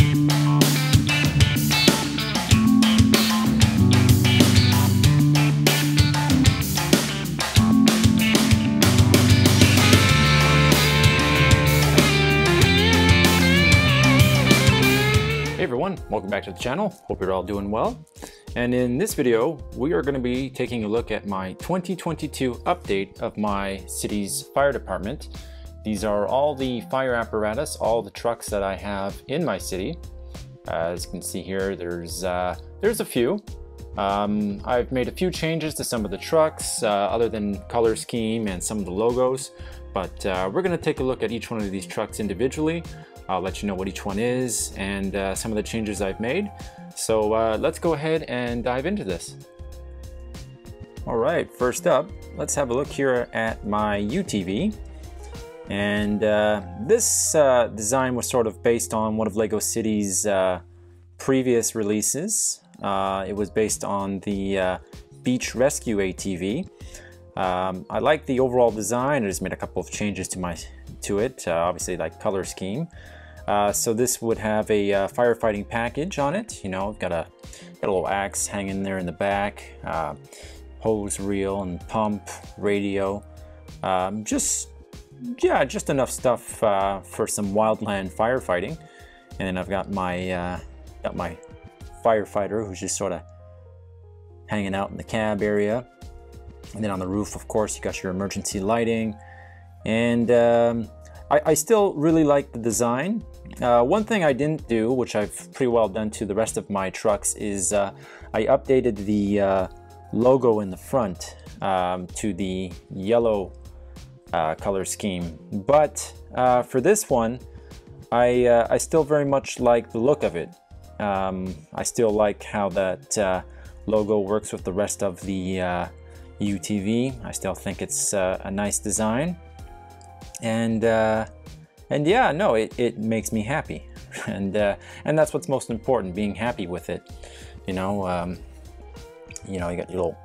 Hey everyone, welcome back to the channel. Hope you're all doing well. And in this video, we are going to be taking a look at my 2022 update of my city's fire department. These are all the fire apparatus, all the trucks that I have in my city. As you can see here, there's a few. I've made a few changes to some of the trucks, other than color scheme and some of the logos. But we're going to take a look at each one of these trucks individually. I'll let you know what each one is and some of the changes I've made. So let's go ahead and dive into this. All right, first up, let's have a look here at my UTV. And this design was sort of based on one of LEGO City's previous releases. It was based on the Beach Rescue ATV. I like the overall design. I just made a couple of changes to it, obviously like color scheme. So this would have a firefighting package on it. You know, got a little axe hanging there in the back, hose reel and pump, radio, just enough stuff for some wildland firefighting. And then I've got my firefighter who's just sort of hanging out in the cab area. And then on the roof, of course, you got your emergency lighting. And I still really like the design. One thing I didn't do, which I've pretty well done to the rest of my trucks, is I updated the logo in the front to the yellow color scheme. But for this one, I still very much like the look of it. I still like how that logo works with the rest of the UTV. I still think it's a nice design. And yeah, no, it makes me happy, and that's what's most important, being happy with it. You know, you got your little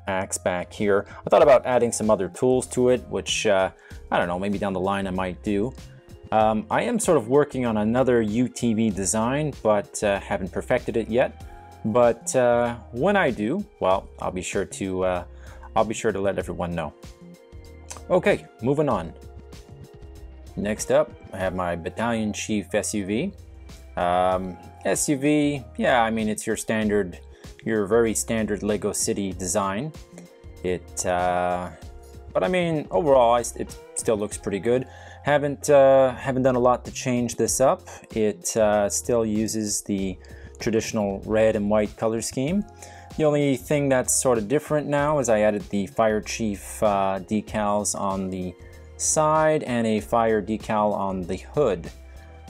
axe back here. I thought about adding some other tools to it, which I don't know, maybe down the line I might do. I am sort of working on another UTV design, but haven't perfected it yet. But when I do, well, I'll be sure to let everyone know. Okay, moving on. Next up, I have my Battalion Chief SUV. SUV, yeah, I mean, it's your very standard LEGO City design. But I mean, overall, it still looks pretty good. Haven't done a lot to change this up. It still uses the traditional red and white color scheme. The only thing that's sort of different now is I added the Fire Chief decals on the side and a fire decal on the hood.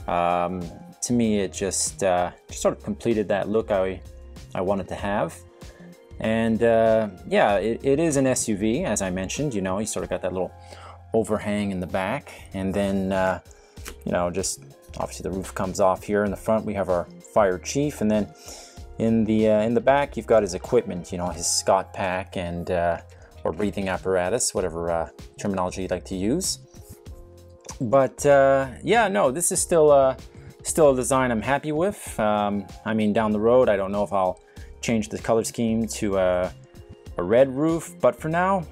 To me, it just sort of completed that look I wanted to have. And yeah, it is an SUV, as I mentioned. You know, you sort of got that little overhang in the back, and then you know, just obviously the roof comes off here. In the front, we have our Fire Chief, and then in the back, you've got his equipment. You know, his Scott pack and or breathing apparatus, whatever terminology you'd like to use. But yeah, no, this is still a design I'm happy with. I mean, down the road, I don't know if I'll change the color scheme to a red roof, but for now,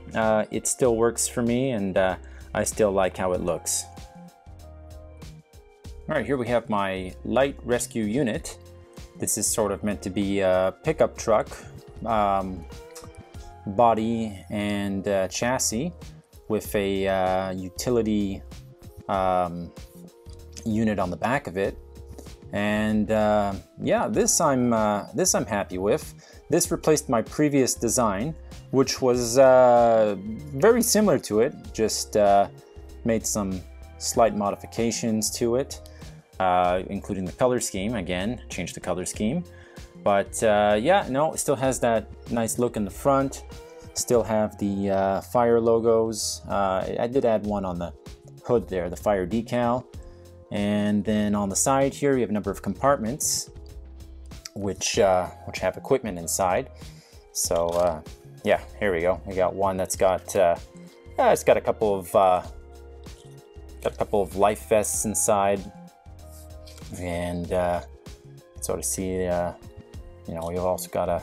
it still works for me, and I still like how it looks. All right, here we have my light rescue unit. This is sort of meant to be a pickup truck. Body and chassis with a utility unit on the back of it, and yeah, this I'm happy with. This replaced my previous design, which was very similar to it, just made some slight modifications to it, including the color scheme. Again, changed the color scheme. But yeah, no, it still has that nice look in the front. Still have the fire logos. I did add one on the hood there, the fire decal. And then on the side here, we have a number of compartments, which have equipment inside. So yeah, here we go. We got one that's got it's got a couple of life vests inside, and sort of see, you know, you've also got a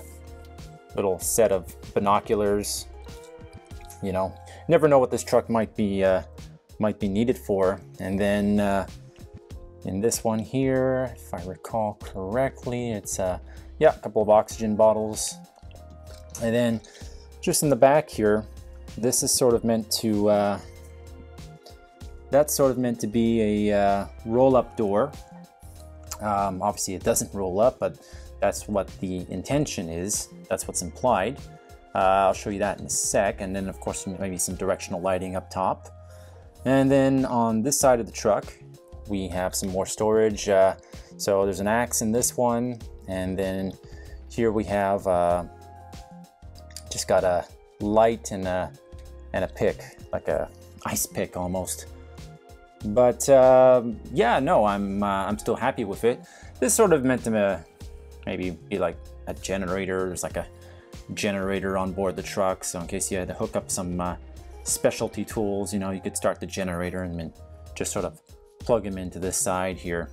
little set of binoculars. You know, never know what this truck might be needed for. And then in this one here, if I recall correctly, it's yeah, a couple of oxygen bottles. And then just in the back here, this is sort of meant to that's sort of meant to be a roll-up door. Obviously it doesn't roll up, but that's what the intention is. That's what's implied. I'll show you that in a sec. And then of course maybe some directional lighting up top. And then on this side of the truck, we have some more storage. So there's an axe in this one. And then here we have just got a light and a pick, like a ice pick almost. But yeah, no, I'm still happy with it. This sort of meant to maybe be like a generator. There's like a generator on board the truck, so in case you had to hook up some specialty tools, you know, you could start the generator and then just sort of plug them into this side here.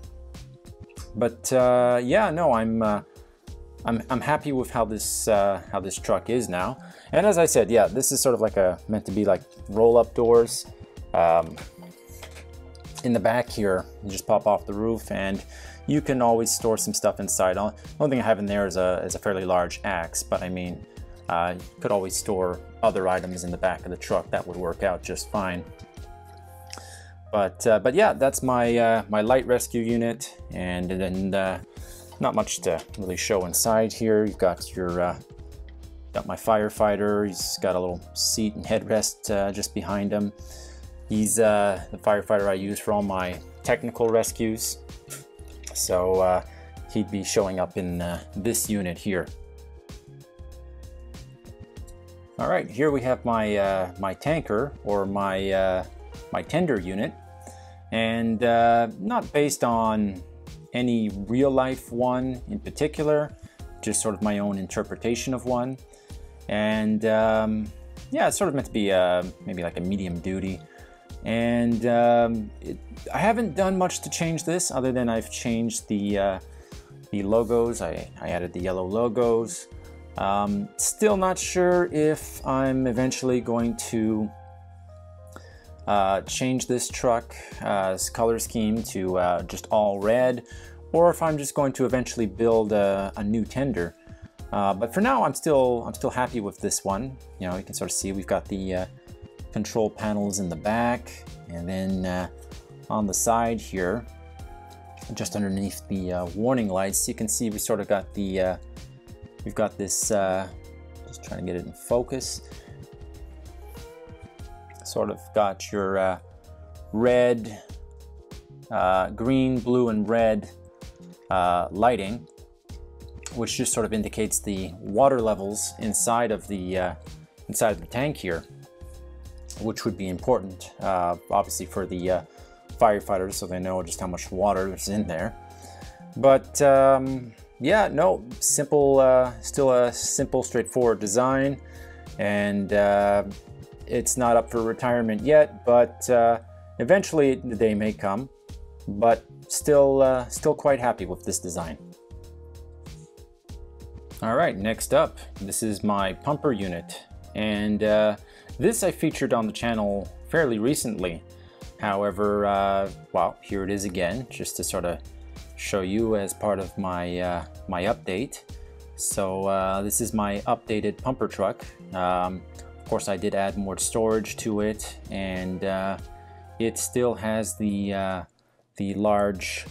But yeah, no, I'm happy with how this truck is now. And as I said, yeah, this is sort of like meant to be like roll-up doors. In the back here, you just pop off the roof and you can always store some stuff inside. The only thing I have in there is a fairly large axe, but I mean, you could always store other items in the back of the truck. That would work out just fine. But yeah, that's my my light rescue unit, and then not much to really show inside here. You've got your got my firefighter. He's got a little seat and headrest just behind him. He's the firefighter I use for all my technical rescues. So he'd be showing up in this unit here. All right, here we have my my tanker, or my my tender unit, and not based on any real life one in particular, just sort of my own interpretation of one. And yeah, it's sort of meant to be maybe like a medium duty. And I haven't done much to change this, other than I've changed the logos. I added the yellow logos. Still not sure if I'm eventually going to change this truck's color scheme to just all red, or if I'm just going to eventually build a new tender. But for now, I'm still happy with this one. You know, you can sort of see we've got the control panels in the back, and then on the side here, just underneath the warning lights, you can see we sort of got the we've got this just trying to get it in focus, sort of got your red, green, blue, and red lighting, which just sort of indicates the water levels inside of the tank here, which would be important, obviously, for the firefighters, so they know just how much water is in there. But yeah, no, simple, still a simple, straightforward design, and it's not up for retirement yet, but eventually the day may come. But still quite happy with this design. All right, next up, this is my pumper unit, and this I featured on the channel fairly recently. However, well, here it is again, just to sort of show you as part of my my update. So this is my updated pumper truck. Of course, I did add more storage to it, and it still has the large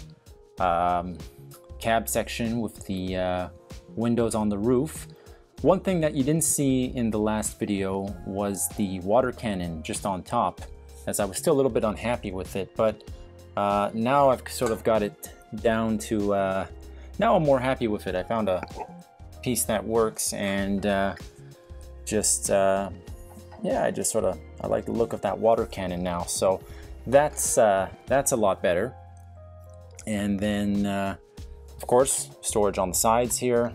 cab section with the windows on the roof. One thing that you didn't see in the last video was the water cannon just on top, as I was still a little bit unhappy with it, but now I've sort of got it down to, now I'm more happy with it. I found a piece that works, and just, yeah, I like the look of that water cannon now, so that's a lot better. And then, of course, storage on the sides here.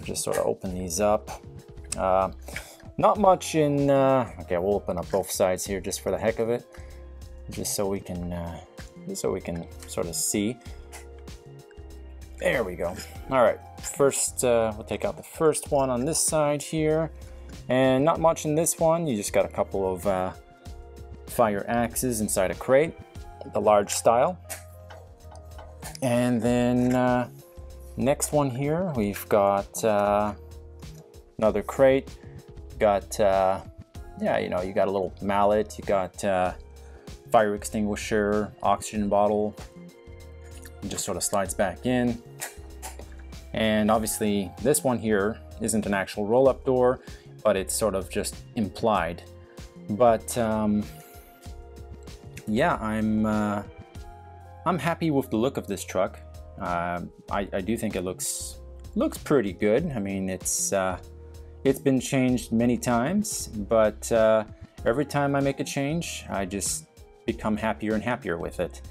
Just sort of open these up. Not much in, okay, we'll open up both sides here just for the heck of it, just so we can sort of see. There we go. All right, first we'll take out the first one on this side here, and not much in this one. You just got a couple of fire axes inside a crate, the large style. And then next one here, we've got another crate. Got yeah, you know, you got a little mallet, you got fire extinguisher, oxygen bottle. It just sort of slides back in. And obviously this one here isn't an actual roll-up door, but it's sort of just implied. But yeah, I'm happy with the look of this truck. I do think it looks pretty good. I mean, it's been changed many times, but every time I make a change, I just become happier and happier with it.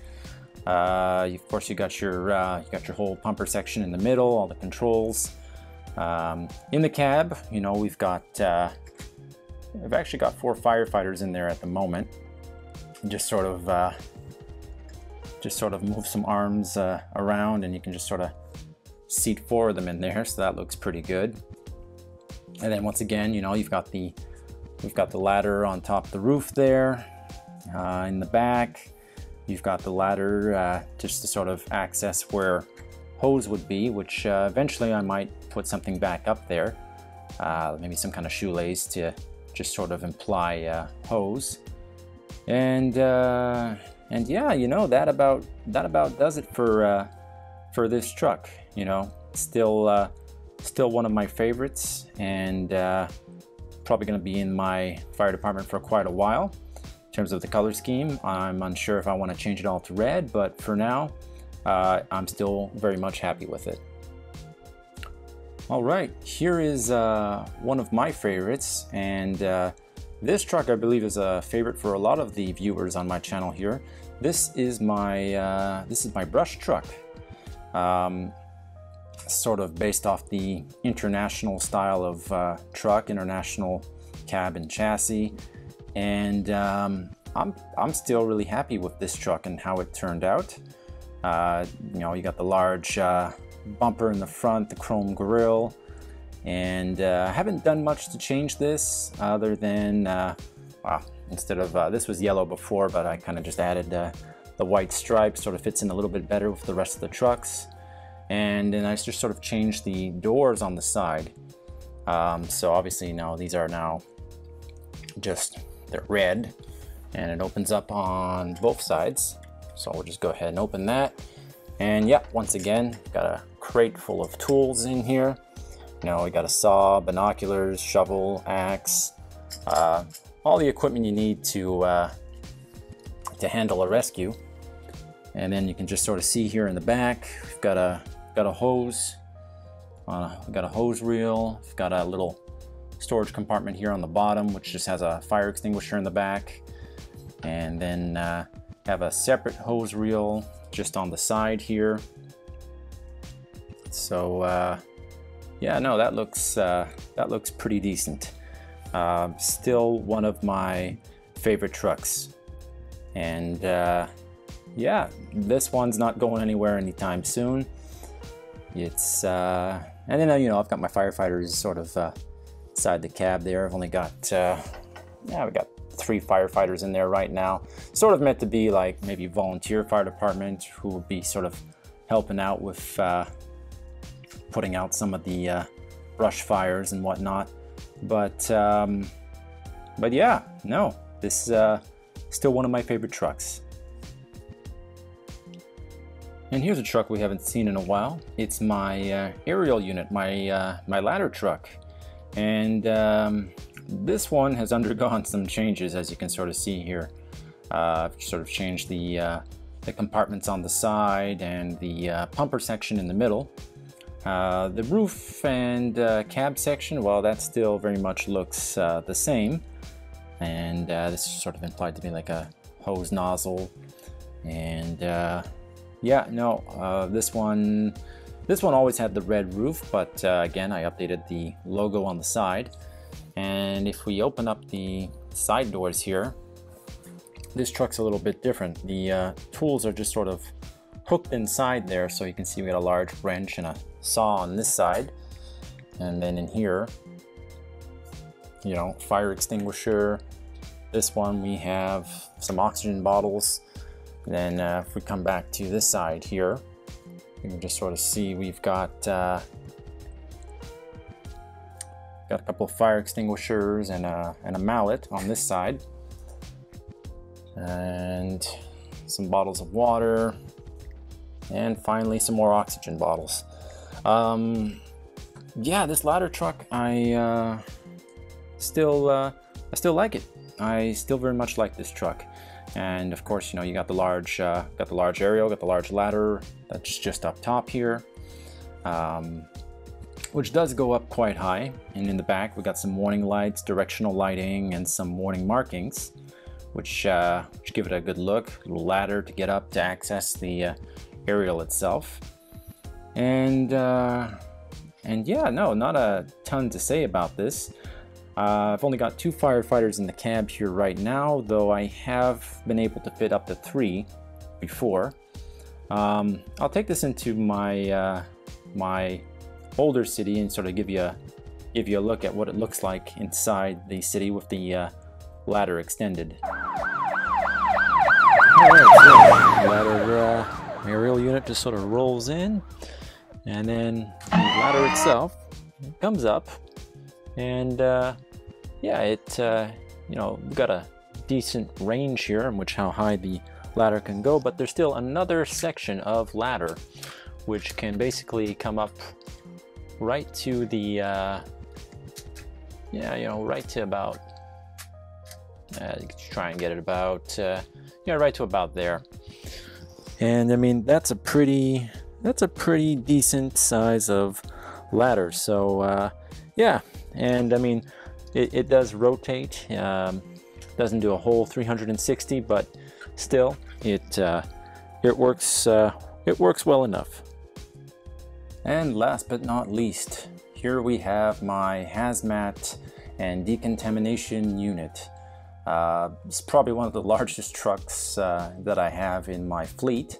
Of course, you got your whole pumper section in the middle, all the controls. In the cab, you know, we've actually got 4 firefighters in there at the moment. Just sort of move some arms around, and you can just sort of seat 4 of them in there. So that looks pretty good. And then once again, you know, we've got the ladder on top of the roof there. In the back, you've got the ladder just to sort of access where hose would be, which eventually I might put something back up there, maybe some kind of shoelace to just sort of imply hose. And yeah, you know, that about does it for this truck. You know, still one of my favorites, and probably going to be in my fire department for quite a while. In terms of the color scheme, I'm unsure if I want to change it all to red, but for now, I'm still very much happy with it. All right, here is one of my favorites, and this truck I believe is a favorite for a lot of the viewers on my channel here. This is my brush truck, sort of based off the international style of truck, international cab and chassis. And I'm still really happy with this truck and how it turned out. You know, you got the large bumper in the front, the chrome grille, and I haven't done much to change this other than, well, instead of, this was yellow before, but I kind of just added the white stripe, sort of fits in a little bit better with the rest of the trucks. And then I just sort of changed the doors on the side. So obviously now these are now just, they're red, and it opens up on both sides. So we'll just go ahead and open that. And yeah, once again, got a crate full of tools in here. You know, we got a saw, binoculars, shovel, axe, all the equipment you need to handle a rescue. And then you can just sort of see here in the back, we've got a hose, we've got a hose reel, we've got a little storage compartment here on the bottom, which just has a fire extinguisher in the back, and then have a separate hose reel just on the side here. So yeah, no, that looks pretty decent. Still one of my favorite trucks, and yeah, this one's not going anywhere anytime soon. It's and then you know, I've got my firefighters sort of inside the cab there. I've only got yeah, we got 3 firefighters in there right now. Sort of meant to be like maybe volunteer fire department who would be sort of helping out with putting out some of the brush fires and whatnot. But yeah, no, this is still one of my favorite trucks. And here's a truck we haven't seen in a while. It's my aerial unit, my ladder truck. And this one has undergone some changes, as you can sort of see here. I've sort of changed the compartments on the side and the pumper section in the middle. The roof and cab section, well, that still very much looks the same. And this is sort of implied to be like a hose nozzle. And yeah, no, this one always had the red roof, but again, I updated the logo on the side. And if we open up the side doors here, this truck's a little bit different. The tools are just sort of hooked inside there, so you can see we got a large wrench and a saw on this side. And then in here, you know, fire extinguisher. This one we have some oxygen bottles. And then if we come back to this side here, you can just sort of see we've got a couple of fire extinguishers and a mallet on this side, and some bottles of water, and finally some more oxygen bottles. Yeah, this ladder truck, I still like it. I still very much like this truck. And of course, you know, you got the large aerial, got the large ladder that's just up top here, which does go up quite high. And in the back, we got some warning lights, directional lighting, and some warning markings, which give it a good look. A little ladder to get up to access the aerial itself. And yeah, no, not a ton to say about this. I've only got 2 firefighters in the cab here right now, though I have been able to fit up to 3 before. I'll take this into my my older city and sort of give you a look at what it looks like inside the city with the ladder extended. Alright, so ladder aerial unit just sort of rolls in, and then the ladder itself comes up, and yeah, it you know, we've got a decent range here in which how high the ladder can go, but there's still another section of ladder which can basically come up right to the yeah, you know, right to about you can try and get it about yeah, right to about there. And I mean, that's a pretty decent size of ladder. So yeah, and I mean, it does rotate. Doesn't do a whole 360, but still, it works well enough. And last but not least, here we have my hazmat and decontamination unit. It's probably one of the largest trucks that I have in my fleet,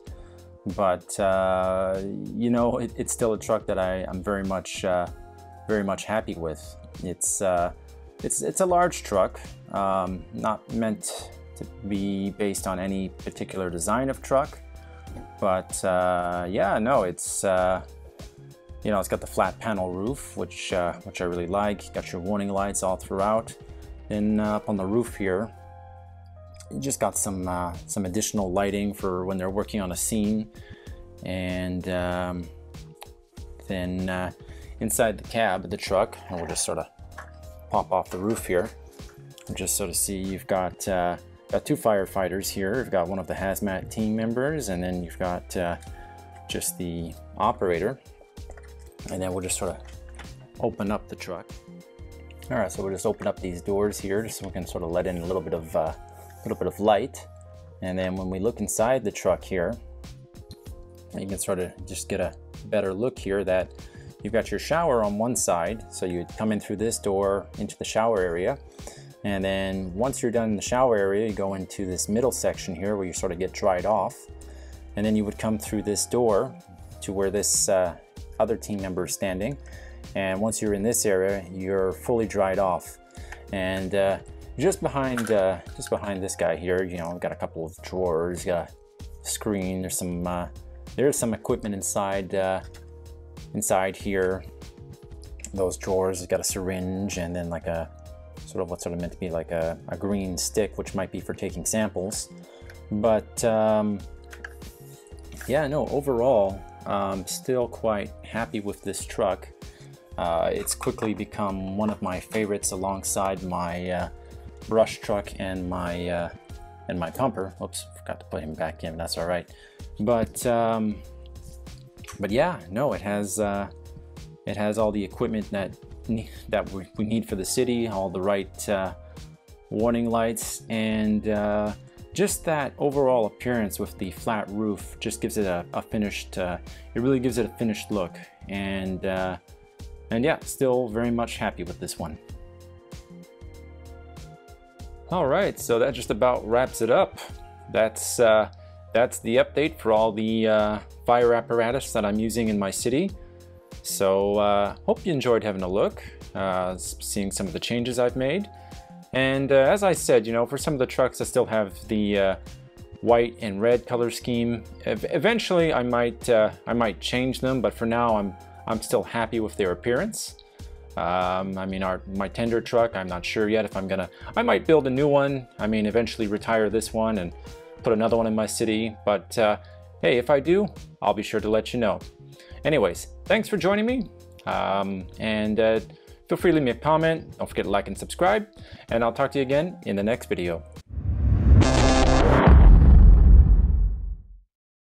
but you know, it's still a truck that I'm very much happy with. It's a large truck, not meant to be based on any particular design of truck, but yeah, no, it's you know, it's got the flat panel roof, which I really like. Got your warning lights all throughout. Then up on the roof here, you just got some additional lighting for when they're working on a scene. And then inside the cab of the truck, and we'll just sort of pop off the roof here, and just sort of see you've got 2 firefighters here. You've got one of the hazmat team members, and then you've got just the operator. And then we'll just sort of open up the truck. All right, so we'll just open up these doors here just so we can sort of let in a little bit of light. And then when we look inside the truck here, you can sort of just get a better look here that you've got your shower on one side. So you come in through this door into the shower area. And then once you're done in the shower area, you go into this middle section here where you sort of get dried off. And then you would come through this door to where this other team member is standing. And once you're in this area, you're fully dried off. And just behind this guy here, you know, we've got a couple of drawers, got a screen. There's some equipment inside inside here. Those drawers has got a syringe, and then like a sort of what's sort of meant to be like a green stick, which might be for taking samples. But yeah, no, overall, still quite happy with this truck. It's quickly become one of my favorites alongside my brush truck and my pumper. Oops, forgot to put him back in. That's all right. But yeah, no, it has all the equipment that we need for the city, all the right warning lights, and just that overall appearance with the flat roof just gives it a finished. It really gives it a finished look, and yeah, still very much happy with this one. All right, so that just about wraps it up. That's that's the update for all the fire apparatus that I'm using in my city. So hope you enjoyed having a look, seeing some of the changes I've made. And as I said, you know, for some of the trucks I still have the white and red color scheme. Eventually I might change them, but for now I'm still happy with their appearance. I mean, my tender truck, I'm not sure yet if I might build a new one. I mean, eventually retire this one and put another one in my city. But hey, if I do, I'll be sure to let you know. Anyways, thanks for joining me. And feel free to leave me a comment. Don't forget to like and subscribe. And I'll talk to you again in the next video.